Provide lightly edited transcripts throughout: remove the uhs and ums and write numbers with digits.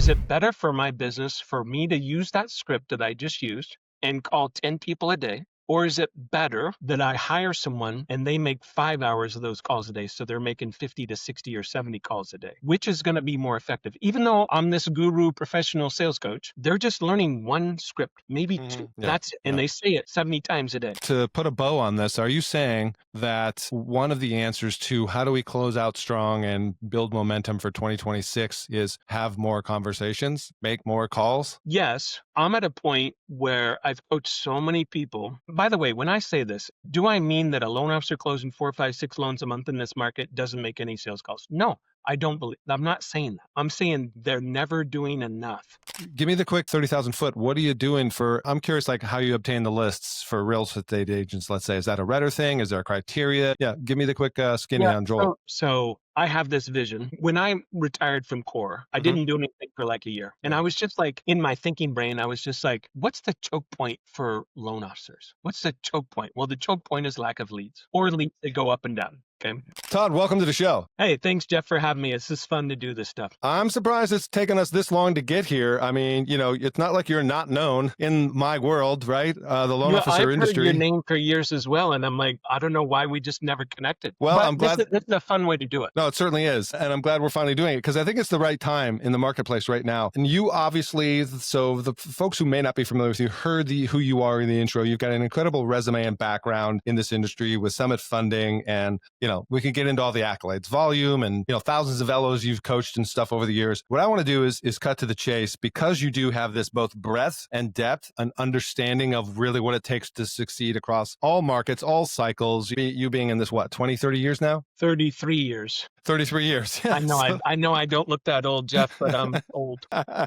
is it better for my business for me to use that script that I just used and call 10 people a day? Or is it better that I hire someone and they make 5 hours of those calls a day? So they're making 50 to 60 or 70 calls a day. Which is going to be more effective? Even though I'm this guru professional sales coach, they're just learning one script, maybe two. Yeah. That's it. And they say it 70 times a day. To put a bow on this, are you saying that one of the answers to how do we close out strong and build momentum for 2026 is have more conversations, make more calls? Yes, I'm at a point where I've coached so many people. By the way, when I say this, do I mean that a loan officer closing 4, 5, 6 loans a month in this market doesn't make any sales calls? No, I don't believe. I'm not saying that. I'm saying they're never doing enough. Give me the quick 30,000 foot. What are you doing I'm curious, like how you obtain the lists for real estate agents, let's say. Is that a Redder thing? Is there a criteria? Yeah, give me the quick skinny on Jolt. So I have this vision. When I retired from core, I didn't do anything for like a year. And I was just like, in my thinking brain, I was just like, what's the choke point for loan officers? What's the choke point? Well, the choke point is lack of leads or leads that go up and down. Okay. Todd, welcome to the show. Hey, thanks, Jeff, for having me. It's just fun to do this stuff. I'm surprised it's taken us this long to get here. I mean, it's not like you're not known in my world, right? The loan officer industry. I've heard your name for years as well, and I'm like, I don't know why we just never connected. Well, but I'm glad this is a fun way to do it. No, it certainly is, and I'm glad we're finally doing it because I think it's the right time in the marketplace right now. And you obviously, so the folks who may not be familiar with you heard who you are in the intro. You've got an incredible resume and background in this industry with Summit funding, and we can get into all the accolades, volume, and thousands of LOs you've coached and stuff over the years. What I want to do is cut to the chase because you do have this both breadth and depth, an understanding of really what it takes to succeed across all markets, all cycles. You being in this 20, 30 years now? 33 years. 33 years. I know. I know. I don't look that old, Jeff, but I'm old.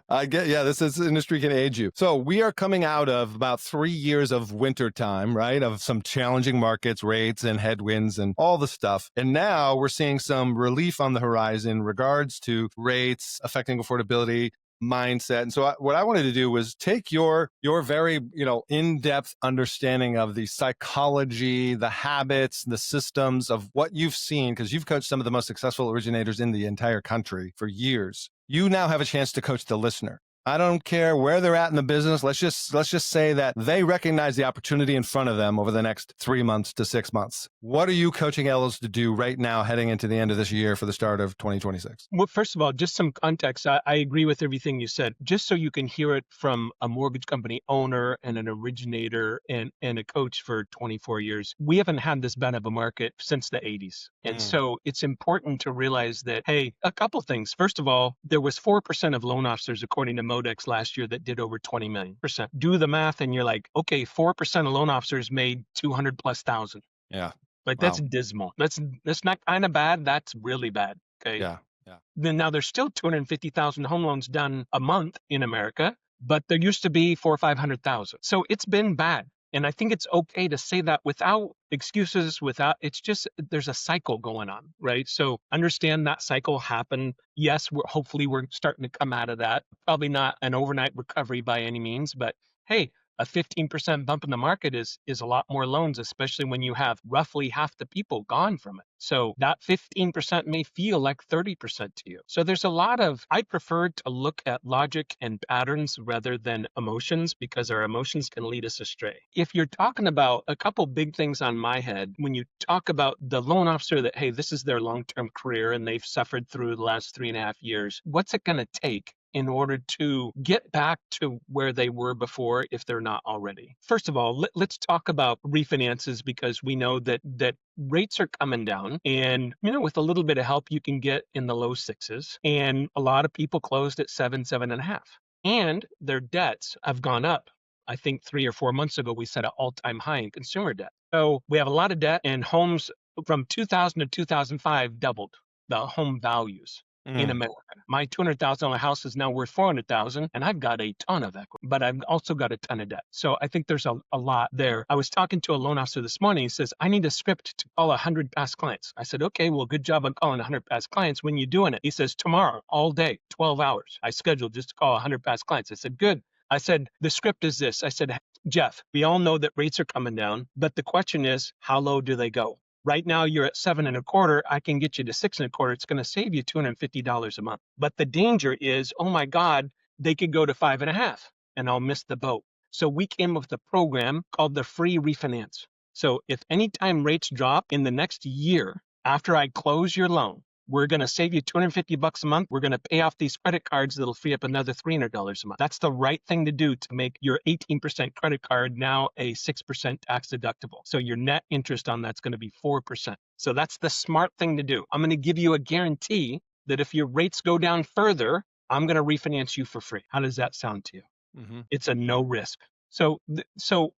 I get. Yeah, this industry can age you. So we are coming out of about 3 years of winter time, right? Of some challenging markets, rates, and headwinds, and all the stuff. And now we're seeing some relief on the horizon in regards to rates affecting affordability, mindset. And so what I wanted to do was take your very, in-depth understanding of the psychology, the habits, the systems of what you've seen, because you've coached some of the most successful originators in the entire country for years. You now have a chance to coach the listener. I don't care where they're at in the business. Let's just say that they recognize the opportunity in front of them over the next 3 months to 6 months. What are you coaching LOs to do right now heading into the end of this year for the start of 2026? Well, first of all, just some context. I agree with everything you said, just so you can hear it from a mortgage company owner and an originator and a coach for 24 years. We haven't had this bad of a market since the 80s. And so it's important to realize that, hey, a couple things. First of all, there was 4% of loan officers, according to Modex last year, that did over 20 million percent. Do the math and you're like, okay, 4% of loan officers made 200 plus thousand. Yeah. Like that's dismal. That's not kind of bad. That's really bad. Okay. Yeah. Then now there's still 250,000 home loans done a month in America, but there used to be 400,000 or 500,000. So it's been bad. And I think it's okay to say that without excuses, it's just, there's a cycle going on, right? So understand that cycle happened. Yes, hopefully we're starting to come out of that. Probably not an overnight recovery by any means, but hey, a 15% bump in the market is a lot more loans, especially when you have roughly half the people gone from it. So that 15% may feel like 30% to you. So there's a lot I prefer to look at logic and patterns rather than emotions, because our emotions can lead us astray. If you're talking about a couple big things on my head, when you talk about the loan officer that, hey, this is their long-term career and they've suffered through the last 3.5 years, what's it going to take in order to get back to where they were before if they're not already? First of all, let's talk about refinances, because we know that rates are coming down, and with a little bit of help you can get in the low sixes, and a lot of people closed at 7.5, and their debts have gone up. I think 3 or 4 months ago we set an all-time high in consumer debt. So we have a lot of debt, and homes from 2000 to 2005 doubled the home values in America. My $200,000 house is now worth $400,000, and I've got a ton of equity, but I've also got a ton of debt. So I think there's a lot there. I was talking to a loan officer this morning. He says, I need a script to call 100 past clients. I said, okay, well, good job on calling 100 past clients. When you doing it? He says, tomorrow, all day, 12 hours. I scheduled just to call 100 past clients. I said, good. I said, the script is this. I said, Jeff, we all know that rates are coming down, but the question is, how low do they go? Right now you're at 7.25. I can get you to 6.25. It's going to save you $250 a month. But the danger is, oh my God, they could go to 5.5 and I'll miss the boat. So we came up with a program called the free refinance. So if anytime rates drop in the next year after I close your loan, we're going to save you $250 a month. We're going to pay off these credit cards that'll free up another $300 a month. That's the right thing to do to make your 18% credit card now a 6% tax deductible. So your net interest on that's going to be 4%. So that's the smart thing to do. I'm going to give you a guarantee that if your rates go down further, I'm going to refinance you for free. How does that sound to you? Mm-hmm. It's a no risk. So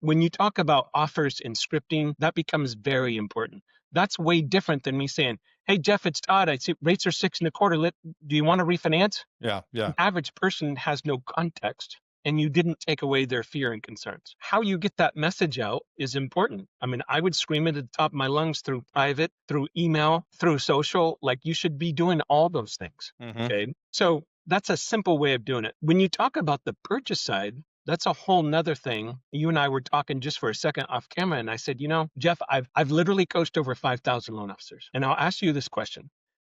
when you talk about offers and scripting, that becomes very important. That's way different than me saying, "Hey Jeff, it's Todd. I see rates are 6.25. Do you want to refinance?" Yeah. The average person has no context, and you didn't take away their fear and concerns. How you get that message out is important. I mean, I would scream it at the top of my lungs through private, through email, through social. Like, you should be doing all those things. Mm-hmm. Okay. So that's a simple way of doing it. When you talk about the purchase side, that's a whole nother thing. You and I were talking just for a second off camera, and I said, Jeff, I've literally coached over 5,000 loan officers. And I'll ask you this question.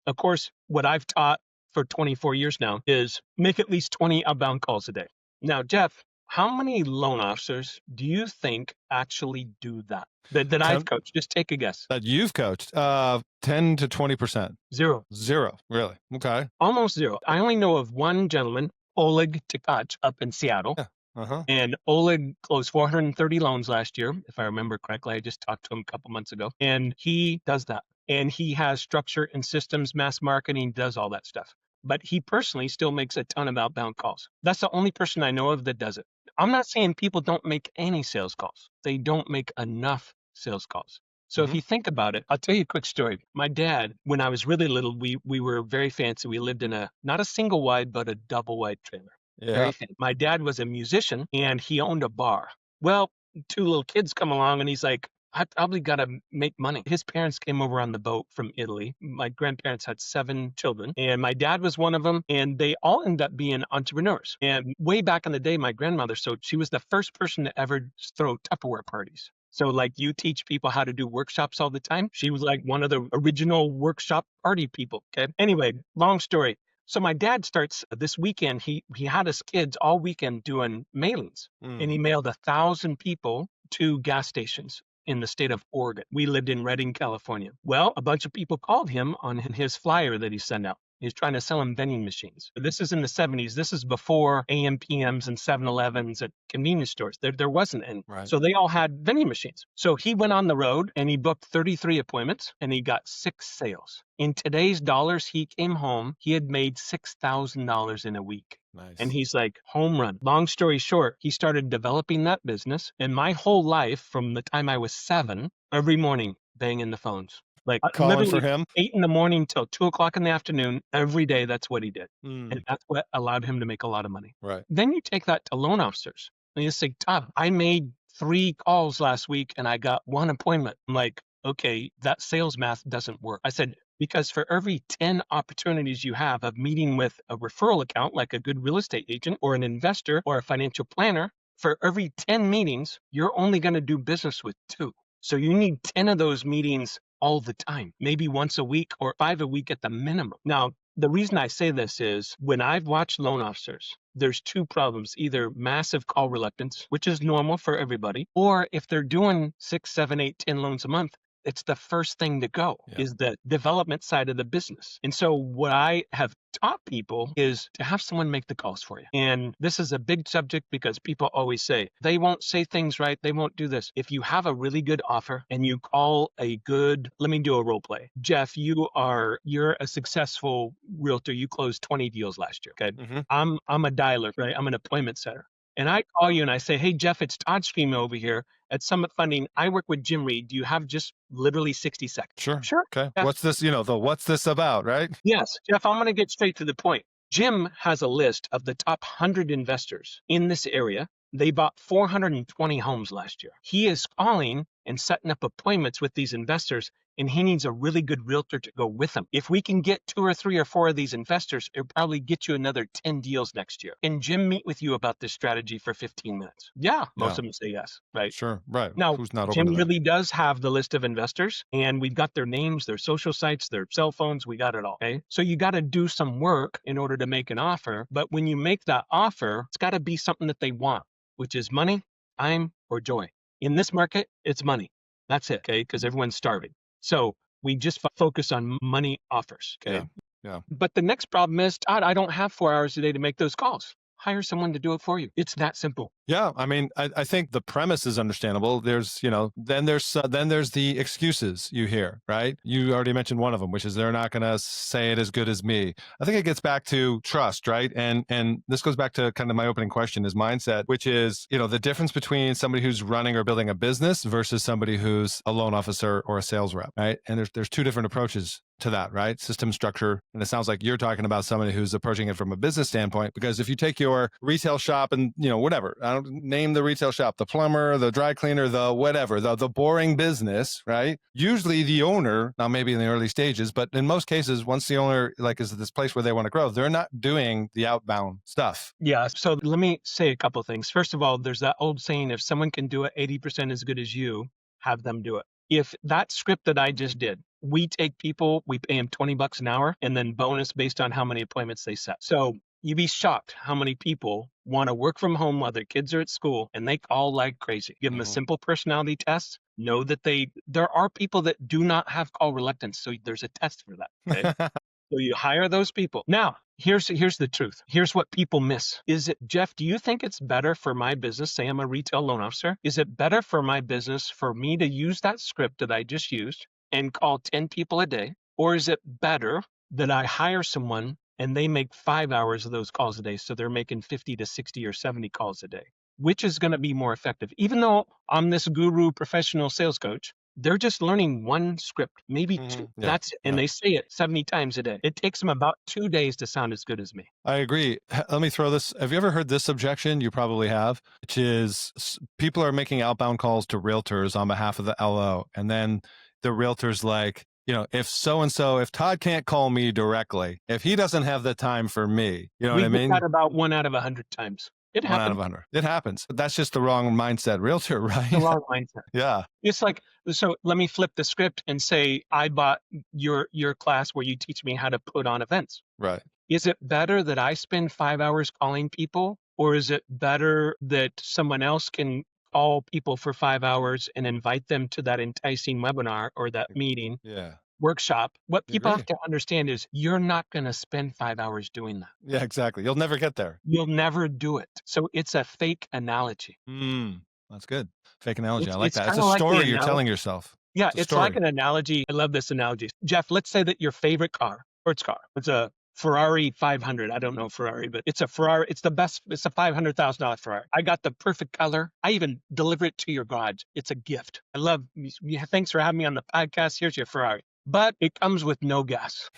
Of course, what I've taught for 24 years now is make at least 20 outbound calls a day. Now, Jeff, how many loan officers do you think actually do that? That I've coached? Just take a guess. That you've coached? 10 to 20%. Zero. Really? Okay. Almost zero. I only know of one gentleman, Oleg Tkach, up in Seattle. Yeah. Uh-huh. And Oleg closed 430 loans last year, if I remember correctly. I just talked to him a couple months ago. And he does that. And he has structure and systems, mass marketing, does all that stuff. But he personally still makes a ton of outbound calls. That's the only person I know of that does it. I'm not saying people don't make any sales calls. They don't make enough sales calls. So if you think about it, I'll tell you a quick story. My dad, when I was really little, we were very fancy. We lived in not a single wide, but a double wide trailer. Yeah. Very fancy. My dad was a musician and he owned a bar. Well, two little kids come along and he's like, I probably got to make money. His parents came over on the boat from Italy. My grandparents had 7 children, and my dad was one of them, and they all ended up being entrepreneurs. And way back in the day, my grandmother, so she was the first person to ever throw Tupperware parties. So like you teach people how to do workshops all the time. She was like one of the original workshop party people. Okay. Anyway, long story. So my dad starts this weekend. He had his kids all weekend doing mailings, and he mailed 1,000 people to gas stations in the state of Oregon. We lived in Redding, California. Well, a bunch of people called him on his flyer that he sent out. He's trying to sell them vending machines. This is in the 70s. This is before AM, PMs and 7-Elevens at convenience stores. There wasn't any. Right. So they all had vending machines. So he went on the road and he booked 33 appointments and he got 6 sales. In today's dollars, he came home. He had made $6,000 in a week. Nice. And he's like, home run. Long story short, he started developing that business. And my whole life, from the time I was 7, every morning, banging the phones. Like calling for him 8 in the morning till 2 o'clock in the afternoon, every day. That's what he did. And that's what allowed him to make a lot of money. Right. Then you take that to loan officers and you say, Todd, I made 3 calls last week and I got 1 appointment. I'm like, okay, that sales math doesn't work. I said, because for every 10 opportunities you have of meeting with a referral account, like a good real estate agent or an investor or a financial planner, for every 10 meetings, you're only going to do business with 2. So you need 10 of those meetings all the time, maybe once a week or 5 a week at the minimum. Now, the reason I say this is when I've watched loan officers, there's 2 problems, either massive call reluctance, which is normal for everybody, or if they're doing 6, 7, 8, 10 loans a month, it's the first thing to go, is the development side of the business. And so what I have taught people is to have someone make the calls for you. And this is a big subject because people always say, they won't say things right, they won't do this. If you have a really good offer and you call a good, let me do a role play. Jeff, you're a successful realtor. You closed 20 deals last year. Okay. I'm a dialer, right? I'm an appointment setter. And I call you and I say, hey, Jeff, it's Todd Scream over here at Summit Funding. I work with Jim Reed. Do you have just literally 60 seconds? Sure. Okay. Jeff, what's this, what's this about, right? Yes. Jeff, I'm going to get straight to the point. Jim has a list of the top 100 investors in this area. They bought 420 homes last year. He is calling and setting up appointments with these investors and he needs a really good realtor to go with him. If we can get 2 or 3 or 4 of these investors, it'll probably get you another 10 deals next year. Can Jim meet with you about this strategy for 15 minutes? Yeah, most Yeah. of them say yes, right? Sure. Right. Now, Who's not open to Jim that? really does have the list of investors, and we've got their names, their social sites, their cell phones. We got it all. Okay. So you got to do some work in order to make an offer. But when you make that offer, it's got to be something that they want, which is money, time, or joy. In this market, it's money. That's it. Okay. Because everyone's starving. So we just focus on money offers. Okay. Yeah. Yeah. But the next problem is, Todd, I don't have 4 hours a day to make those calls. Hire someone to do it for you. It's that simple. Yeah, I mean, I think the premise is understandable. There's, then there's the excuses you hear, right? You already mentioned one of them, which is they're not going to say it as good as me. I think it gets back to trust, right? And this goes back to kind of my opening question is mindset, which is, the difference between somebody who's running or building a business versus somebody who's a loan officer or a sales rep, right? And there's two different approaches to that, right? System structure. And it sounds like you're talking about somebody who's approaching it from a business standpoint, because if you take your retail shop and, whatever, I don't name the retail shop, the plumber, the dry cleaner, the whatever, the boring business, right? Usually the owner, now maybe in the early stages, but in most cases, once the owner is at this place where they want to grow, they're not doing the outbound stuff. Yeah. So let me say a couple of things. First of all, there's that old saying, if someone can do it 80% as good as you, have them do it. If that script that I just did, we take people, we pay them $20 an hour and then bonus based on how many appointments they set. So you'd be shocked how many people want to work from home while their kids are at school and they call like crazy. Give them a simple personality test. Know that there are people that do not have call reluctance. So there's a test for that. Okay? So you hire those people. Now, here's the truth. Here's what people miss. Is it, Jeff, do you think it's better for my business, say I'm a retail loan officer, is it better for my business for me to use that script that I just used and call 10 people a day? Or is it better that I hire someone and they make 5 hours of those calls a day, so they're making 50 to 60 or 70 calls a day? Which is going to be more effective? Even though I'm this guru professional sales coach, they're just learning one script, maybe two. Yeah, That's it. And they say it 70 times a day. It takes them about 2 days to sound as good as me. I agree. Let me throw this. Have you ever heard this objection? You probably have, which is people are making outbound calls to realtors on behalf of the LO. And then the realtor's like, if Todd can't call me directly, if he doesn't have the time for me, you know what I mean? We get that about 1 out of 100 times. It One out happens. of 100. It happens. That's just the wrong mindset realtor, right? The wrong mindset. Yeah. It's like, so let me flip the script and say, I bought your class where you teach me how to put on events. Right. Is it better that I spend 5 hours calling people, or is it better that someone else can call people for 5 hours and invite them to that enticing webinar or that meeting? Yeah. Workshop? What people agree. have to understand is you're not going to spend 5 hours doing that. Yeah, exactly. You'll never get there. You'll never do it. So it's a fake analogy. That's good. Fake analogy. I like It's that. It's a kinda like the story you're telling yourself. Yeah, It's a it's like story. an analogy. I love this analogy. Jeff, let's say that your favorite car, sports car, it's a Ferrari 500. I don't know Ferrari, but it's a Ferrari. It's the best. It's a $500,000 Ferrari. I got the perfect color. I even deliver it to your garage. It's a gift. I love you. Thanks for having me on the podcast. Here's your Ferrari. But it comes with no gas.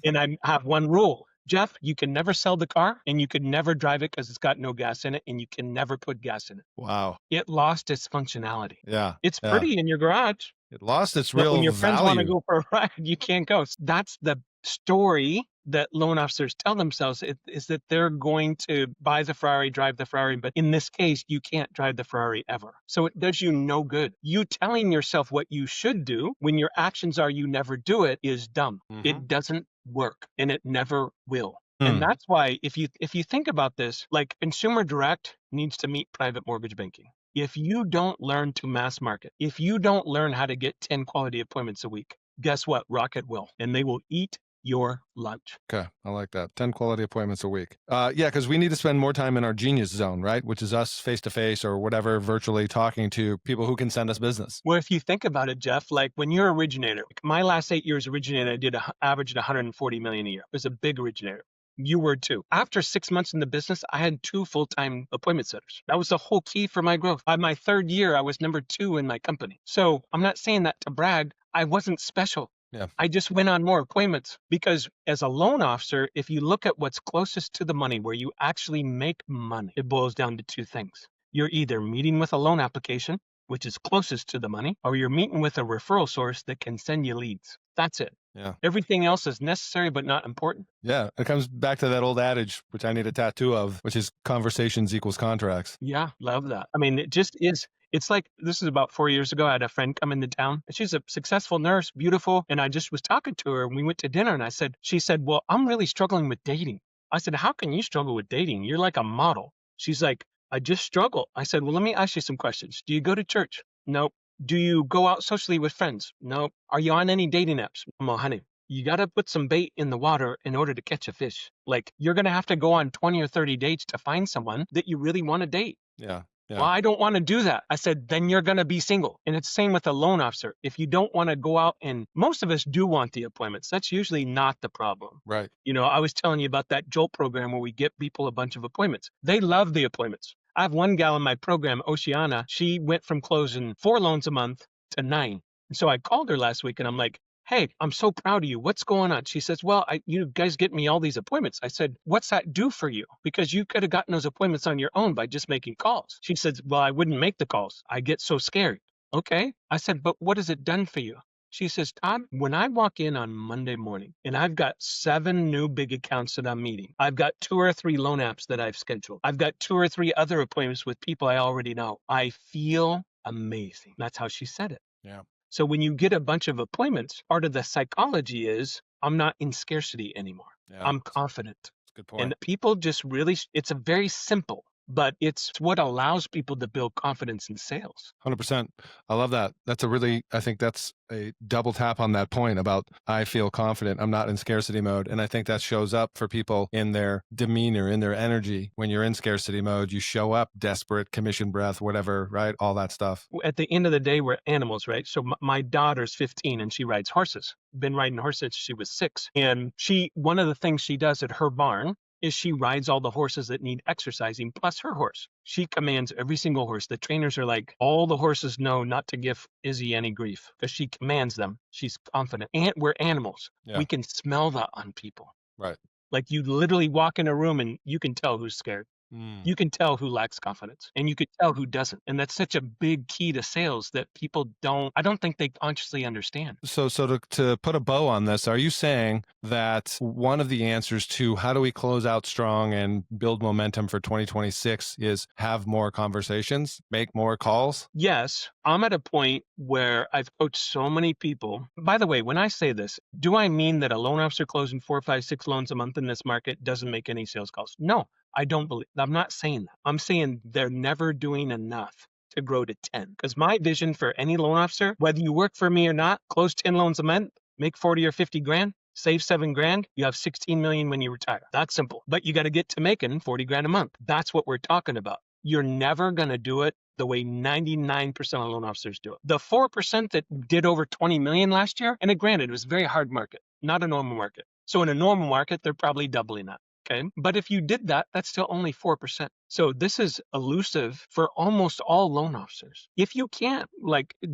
And I have one rule. Jeff, you can never sell the car and you can never drive it because it's got no gas in it and you can never put gas in it. Wow. It lost its functionality. Yeah. It's yeah. pretty in your garage. It lost its But real when your friends want to value. go for a ride, you can't go. That's the story that loan officers tell themselves is that they're going to buy the Ferrari, drive the Ferrari. But in this case, you can't drive the Ferrari ever. So it does you no good. You telling yourself what you should do when your actions are you never do it is dumb. It doesn't work and it never will. And that's why if you think about this, like Consumer Direct needs to meet private mortgage banking. If you don't learn to mass market, if you don't learn how to get 10 quality appointments a week, guess what? Rocket will, and they will eat your lunch. Okay, I like that. 10 quality appointments a week. Yeah, because we need to spend more time in our genius zone, right? Which is us face-to-face or whatever, virtually talking to people who can send us business. Well, if you think about it, Jeff, like when you're an originator, my last 8 years originating, I did averaged 140 million a year. It was a big originator. You were too. After 6 months in the business, I had 2 full-time appointment setters. That was the whole key for my growth. By my 3rd year, I was number 2 in my company. So I'm not saying that to brag. I wasn't special. Yeah. I just went on more appointments because as a loan officer, if you look at what's closest to the money, where you actually make money, it boils down to 2 things. You're either meeting with a loan application which is closest to the money, or you're meeting with a referral source that can send you leads. That's it. Yeah. Everything else is necessary but not important. Yeah. It comes back to that old adage, which I need a tattoo of, which is conversations equals contracts. Yeah, love that. I mean, it just is. It's like, this is about 4 years ago. I had a friend come into town, and she's a successful nurse, beautiful. And I just was talking to her, and we went to dinner, and she said, well, I'm really struggling with dating. I said, how can you struggle with dating? You're like a model. She's like, I just struggle. I said, well, let me ask you some questions. Do you go to church? Nope. Do you go out socially with friends? Nope. Are you on any dating apps? Well, honey, you got to put some bait in the water in order to catch a fish. Like, you're going to have to go on 20 or 30 dates to find someone that you really want to date. Yeah. Well, I don't want to do that. I said, then you're going to be single. And it's the same with a loan officer. If you don't want to go out, and most of us do want the appointments, that's usually not the problem. Right. I was telling you about that Jolt program where we get people a bunch of appointments. They love the appointments. I have one gal in my program, Oceana. She went from closing 4 loans a month to 9. And so I called her last week and I'm like, hey, I'm so proud of you. What's going on? She says, well, you guys get me all these appointments. I said, what's that do for you? Because you could have gotten those appointments on your own by just making calls. She says, well, I wouldn't make the calls. I get so scared. Okay. I said, but what has it done for you? She says, Todd, when I walk in on Monday morning and I've got 7 new big accounts that I'm meeting, I've got 2 or 3 loan apps that I've scheduled, I've got 2 or 3 other appointments with people I already know, I feel amazing. That's how she said it. Yeah. So when you get a bunch of appointments, part of the psychology is I'm not in scarcity anymore. Yeah. I'm confident. That's a good point. And people just really, it's a very simple, but it's what allows people to build confidence in sales. 100%. I love that. I think that's a double tap on that point about I feel confident. I'm not in scarcity mode. And I think that shows up for people in their demeanor, in their energy. When you're in scarcity mode, you show up desperate, commission breath, whatever, right? All that stuff. At the end of the day, we're animals, right? So my daughter's 15 and she rides horses. Been riding horses since she was 6. And one of the things she does at her barn is she rides all the horses that need exercising plus her horse. She commands every single horse. The trainers are like, all the horses know not to give Izzy any grief because she commands them. She's confident. And we're animals. Yeah. We can smell that on people. Right. Like, you literally walk in a room and you can tell who's scared. You can tell who lacks confidence and you can tell who doesn't. And that's such a big key to sales that people I don't think they consciously understand. So to put a bow on this, are you saying that one of the answers to how do we close out strong and build momentum for 2026 is have more conversations, make more calls? Yes, I'm at a point where I've coached so many people. By the way, when I say this, do I mean that a loan officer closing 4, 5, 6 loans a month in this market doesn't make any sales calls? No. I'm not saying that. I'm saying they're never doing enough to grow to 10. Because my vision for any loan officer, whether you work for me or not, close 10 loans a month, make 40 or 50 grand, save 7 grand, you have 16 million when you retire. That's simple. But you got to get to making 40 grand a month. That's what we're talking about. You're never going to do it the way 99% of loan officers do it. The 4% that did over 20 million last year, and granted, it was a very hard market, not a normal market. So in a normal market, they're probably doubling that. Okay. But if you did that, that's still only 4%. So this is elusive for almost all loan officers. If you can't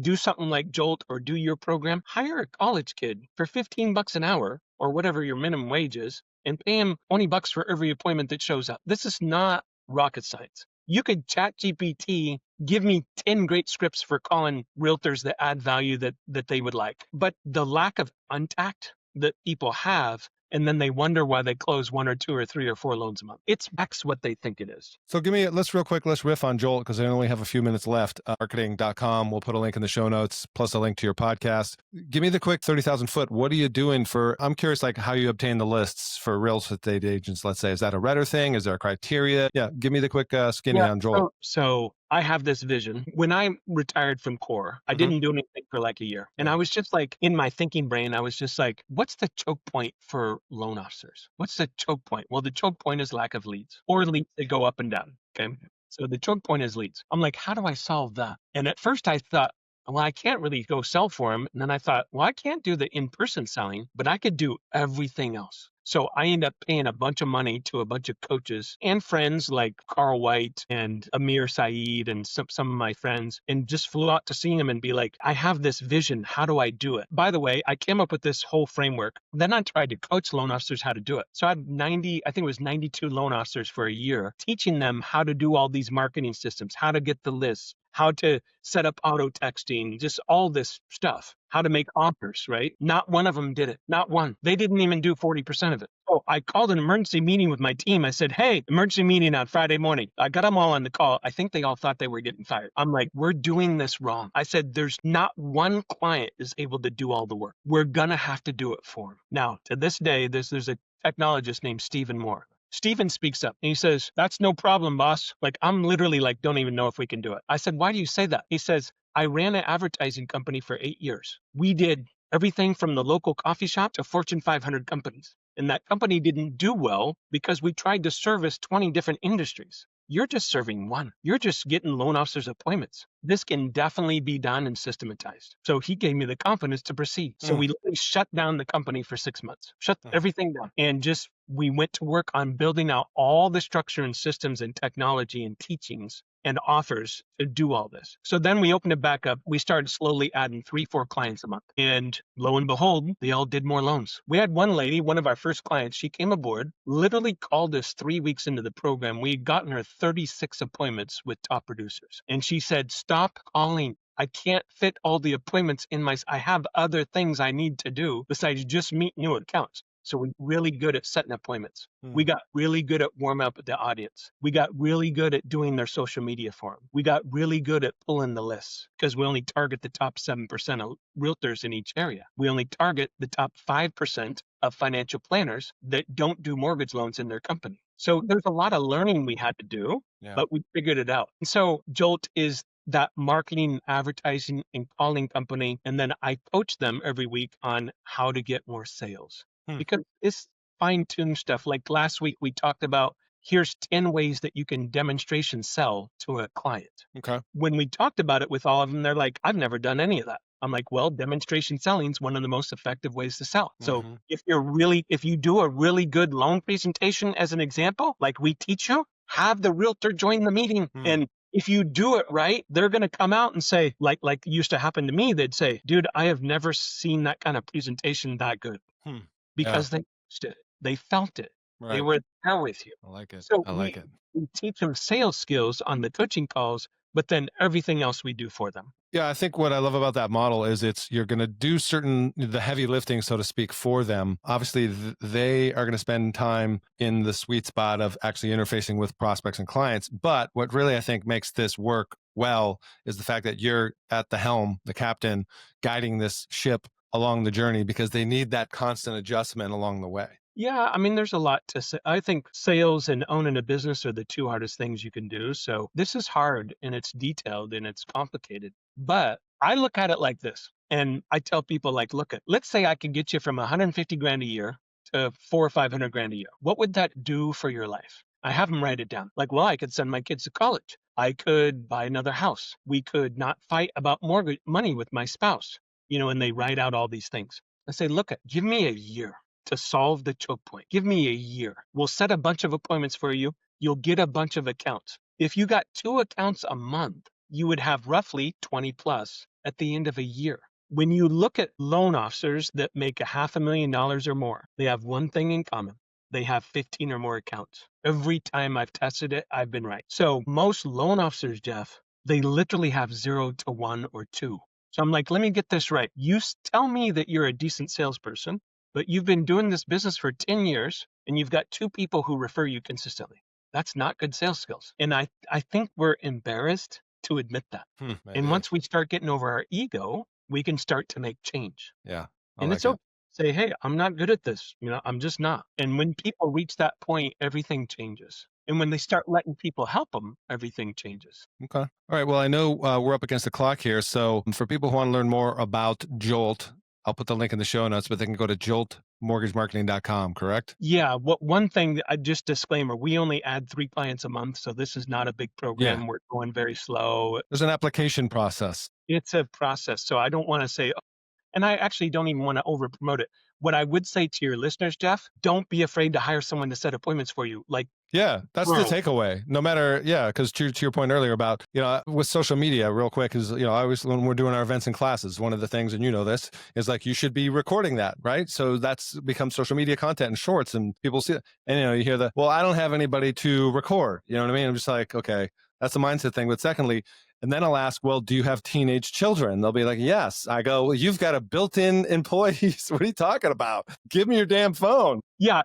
do something like Jolt or do your program, hire a college kid for $15 an hour or whatever your minimum wage is and pay him $20 for every appointment that shows up. This is not rocket science. You could chat GPT, give me 10 great scripts for calling realtors that add value that they would like. But the lack of untact that people have, and then they wonder why they close 1 or 2 or 3 or 4 loans a month. It's X what they think it is. So let's riff on Jolt because I only have a few minutes left. Marketing.com. We'll put a link in the show notes, plus a link to your podcast. Give me the quick 30,000 foot. What are you doing I'm curious, how you obtain the lists for real estate agents, let's say. Is that a Redder thing? Is there a criteria? Yeah. Give me the quick skinny on Jolt. So I have this vision. When I retired from Core, I didn't do anything for a year. And I was just in my thinking brain, I was just what's the choke point for loan officers? What's the choke point? Well, the choke point is lack of leads or leads that go up and down. Okay. So the choke point is leads. I'm like, how do I solve that? And at first I thought, well, I can't really go sell for them. And then I thought, well, I can't do the in-person selling, but I could do everything else. So I ended up paying a bunch of money to a bunch of coaches and friends like Carl White and Amir Saeed and some of my friends, and just flew out to see him and be like, I have this vision. How do I do it? By the way, I came up with this whole framework. Then I tried to coach loan officers how to do it. So I had 92 loan officers for a year, teaching them how to do all these marketing systems, how to get the lists, how to set up auto texting, just all this stuff, how to make offers, right? Not one of them did it. Not one. They didn't even do 40% of it. So I called an emergency meeting with my team. I said, hey, emergency meeting on Friday morning. I got them all on the call. I think they all thought they were getting fired. I'm like, we're doing this wrong. I said, there's not one client is able to do all the work. We're going to have to do it for them. Now, to this day, there's a technologist named Stephen Moore. Stephen speaks up and he says, that's no problem, boss. Like, I'm literally like, don't even know if we can do it. I said, why do you say that? He says, I ran an advertising company for 8 years. We did everything from the local coffee shop to Fortune 500 companies. And that company didn't do well because we tried to service 20 different industries. You're just serving one. You're just getting loan officers appointments. This can definitely be done and systematized. So he gave me the confidence to proceed. So we literally shut down the company for 6 months, shut everything down, and just we went to work on building out all the structure and systems and technology and teachings and offers to do all this. So then we opened it back up. We started slowly adding 3-4 clients a month. And lo and behold, they all did more loans. We had one lady, one of our first clients, she came aboard, literally called us 3 weeks into the program. We had gotten her 36 appointments with top producers. And she said, stop calling. I can't fit all the appointments in I have other things I need to do besides just meet new accounts. So we're really good at setting appointments. We got really good at warming up the audience. We got really good at doing their social media for them. We got really good at pulling the lists because we only target the top 7% of realtors in each area. We only target the top 5% of financial planners that don't do mortgage loans in their company. So there's a lot of learning we had to do, but we figured it out. And so Jolt is that marketing, advertising, and calling company. And then I coach them every week on how to get more sales. Because it's fine-tuned stuff. Like last week, we talked about here's 10 ways that you can demonstration sell to a client. Okay. When we talked about it with all of them, they're like, I've never done any of that. I'm like, well, demonstration selling is one of the most effective ways to sell. So if you do a really good loan presentation as an example, like we teach you, have the realtor join the meeting. And if you do it right, they're going to come out and say, like used to happen to me, they'd say, dude, I have never seen that kind of presentation that good. Because they touched it, they felt it, they were there with you. I like it. So I like it. we teach them sales skills on the coaching calls, but then everything else we do for them. Yeah, I think what I love about that model is you're going to do the heavy lifting, so to speak, for them. Obviously, they are going to spend time in the sweet spot of actually interfacing with prospects and clients. But what really I think makes this work well is the fact that you're at the helm, the captain, guiding this ship along the journey because they need that constant adjustment along the way. Yeah, I mean, there's a lot to say. I think sales and owning a business are the two hardest things you can do. So this is hard and it's detailed and it's complicated. But I look at it like this. And I tell people like, let's say I could get you from 150 grand a year to 400 or 500 grand a year. What would that do for your life? I have them write it down. Like, well, I could send my kids to college. I could buy another house. We could not fight about mortgage money with my spouse. And they write out all these things. I say, give me a year to solve the choke point. Give me a year. We'll set a bunch of appointments for you. You'll get a bunch of accounts. If you got 2 accounts a month, you would have roughly 20 plus at the end of a year. When you look at loan officers that make $500,000 or more, they have one thing in common. They have 15 or more accounts. Every time I've tested it, I've been right. So most loan officers, Jeff, they literally have 0 to 1 or 2. So I'm like, let me get this right. You tell me that you're a decent salesperson, but you've been doing this business for 10 years and you've got 2 people who refer you consistently. That's not good sales skills. And I think we're embarrassed to admit that. And once we start getting over our ego, we can start to make change. Yeah. And it's okay. Say, hey, I'm not good at this. I'm just not. And when people reach that point, everything changes. And when they start letting people help them, everything changes. Okay. All right. Well, I know we're up against the clock here. So for people who want to learn more about Jolt, I'll put the link in the show notes, but they can go to joltmortgagemarketing.com, correct? Yeah. One thing, just disclaimer, we only add 3 clients a month. So this is not a big program. Yeah. We're going very slow. There's an application process. It's a process. So I don't want to say, and I actually don't even want to over promote it. What I would say to your listeners, Jeff, don't be afraid to hire someone to set appointments for you. Like Yeah, that's the Right. takeaway. No matter, yeah, because to your point earlier about, with social media, real quick, is, I always, when we're doing our events and classes, one of the things, and you know this, is like you should be recording that, right? So that's becomes social media content and shorts, and people see it. And, you hear well, I don't have anybody to record. You know what I mean? I'm just like, okay, that's a mindset thing. But secondly, and then I'll ask, well, do you have teenage children? They'll be like, yes. I go, well, you've got a built-in employees. What are you talking about? Give me your damn phone. Yeah,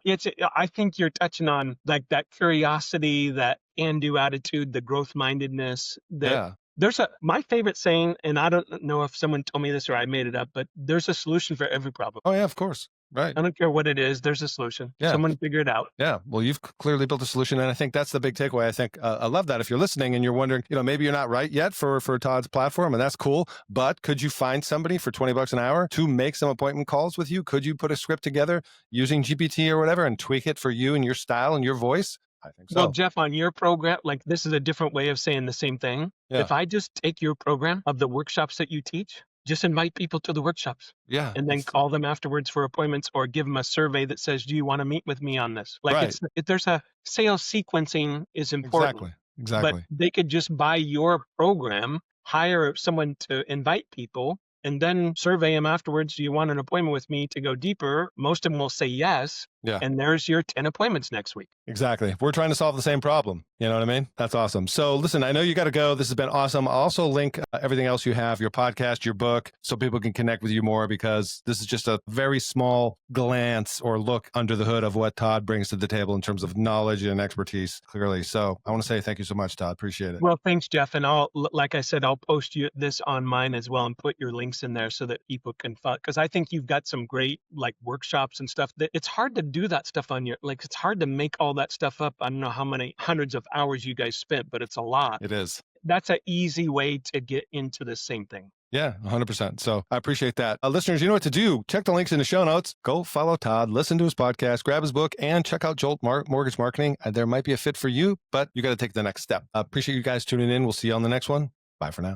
I think you're touching on like that curiosity, that can-do attitude, the growth-mindedness. That Yeah. there's my favorite saying, and I don't know if someone told me this or I made it up, but there's a solution for every problem. Oh, yeah, of course. Right. I don't care what it is. There's a solution. Yeah. Someone figure it out. Yeah. Well, you've clearly built a solution. And I think that's the big takeaway. I think I love that. If you're listening and you're wondering, maybe you're not right yet for Todd's platform, and that's cool, but could you find somebody for $20 an hour to make some appointment calls with you? Could you put a script together using GPT or whatever and tweak it for you and your style and your voice? I think Well, so. Jeff, on your program, like this is a different way of saying the same thing. Yeah. If I just take your program of the workshops that you teach, just invite people to the workshops. Yeah. And then call them afterwards for appointments or give them a survey that says, do you want to meet with me on this? Like Right. there's a sales sequencing is important. Exactly. But they could just buy your program, hire someone to invite people, and then survey them afterwards. Do you want an appointment with me to go deeper? Most of them will say yes. Yeah. And there's your 10 appointments next week. Exactly. We're trying to solve the same problem. You know what I mean? That's awesome. So listen, I know you got to go. This has been awesome. I'll also link everything else you have, your podcast, your book, so people can connect with you more, because this is just a very small glance or look under the hood of what Todd brings to the table in terms of knowledge and expertise, clearly. So I want to say thank you so much, Todd. Appreciate it. Well, thanks, Jeff. And like I said, I'll post this on mine as well and put your links in there so that people can follow. Because I think you've got some great like workshops and stuff that it's hard to do that stuff on it's hard to make all that stuff up. I don't know how many hundreds of hours you guys spent, but it's a lot. It is. That's an easy way to get into the same thing. Yeah, 100%. So I appreciate that. Listeners, you know what to do. Check the links in the show notes. Go follow Todd, listen to his podcast, grab his book, and check out Jolt Mortgage Marketing. There might be a fit for you, but you got to take the next step. Appreciate you guys tuning in. We'll see you on the next one. Bye for now.